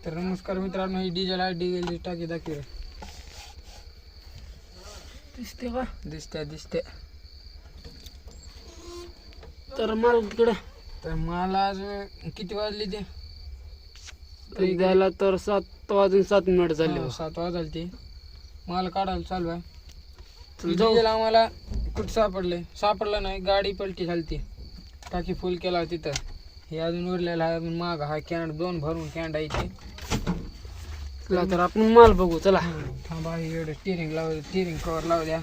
तर नमस्कार मित्रांनो, ही डिझेल आहे, डिझेल टाकी दाखव. दिसते का? दिसते. तर मला तिकडे तर मला आज किती वाजले ते जायला तर 7:07 झाले. 7 वाजले ते माल काढायला चालू आहे. चल जाऊ. डिझेल आम्हाला कुठं सापडलं नाही. गाडी पलटी झाली, टाकी फुल केला तिथं. हे अजून उरलेलं आहे, अजून माग हा कॅन्ड 2 भरून कॅन्ड आहे इथे. चला तर आपण माल बघू. चला थांबा, इकडे स्टिअरिंग कवर लावू द्या.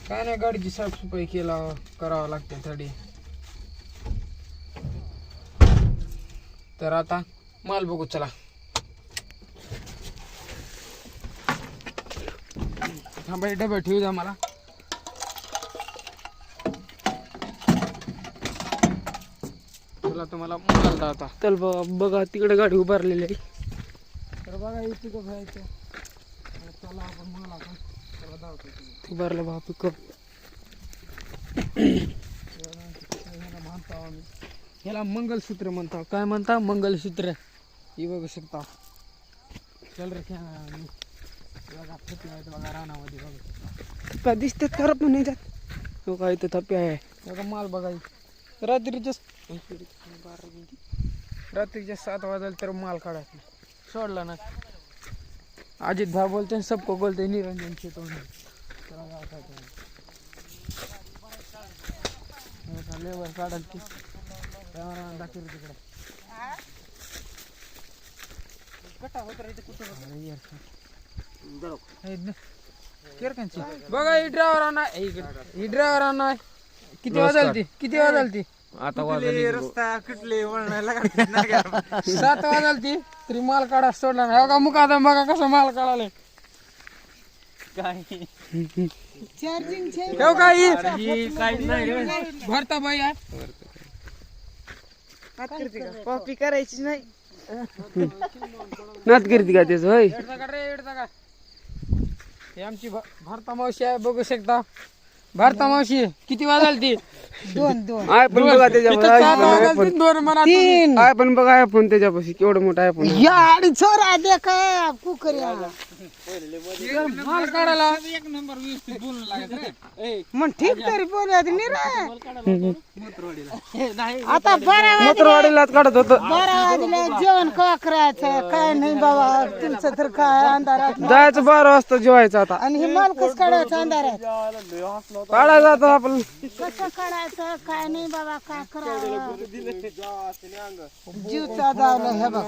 काय नाही, गाडीची साफसफाई करावं लागते थोडी. तर आता माल बघू. चला थांबा, डबे ठेवू द्या मला. चला तुम्हाला माल दाखवता. चल बघा तिकडे गाडी उभारलेली आहे. तर बघा इथे कसं जायचं. चला आपण माल आपण त्याला दाखवतो. उभारला बा पिकअप. म्हणतो आम्ही ह्याला मंगलसूत्र म्हणतो. काय म्हणता? मंगलसूत्र. ही बघू शकता. चल रे बघा, थप्पी आहे बघा रानामध्ये. बघा का दिसतात खरं पण नाही जात. हो का, इथं थप्पी आहे. बघा माल बघा. रात्रीच्या 7 वाजले तर माल काढायचा सोडला ना. अजित भाई बोलते, सबको बोलते निरंजन शेतवणे. लेबर काढाल ती दाखव तिकडे. बघा ही ड्रायव्हर नाही. किती वाजल ती आता रस्ता कुठले वळणाला 7 वाजल ती तरी माल काढा सोडला नाही. बघा मुकादम बघा कसं माल काढाले. काय भरता बाई आहे. कॉपी करायची नाही. नात करते का त्याच होय. हे आमची भारता मावशी आहे, बघू शकता. भारता मावशी किती वाजल ती? 2 आय पण बघा त्याच्यावर दोन म्हणा तुम्ही. आय पण बघा आयफोन त्याच्यापाशी केवढं मोठा आयफोन. याडी छोरा देखा कुकरिया माल काढायला 1 नंबर व्यवस्थित बोलणं लागत रे. मग ठीक तरी बोलत नाही रे. आता 12 मोतरवाडीलाच काढत होत. वाजले जेवण का करायचं काय नाही बाबा. तुमचं तर काय अंधारात जायचं 12 वाजता जेवायचं आता. आणि हे माल कसं काढायचं अंधारात. काढायचं आता आपण. कसं काढायचं काय नाही बाबा. काय करावं जीवचा जावलं हे बघ.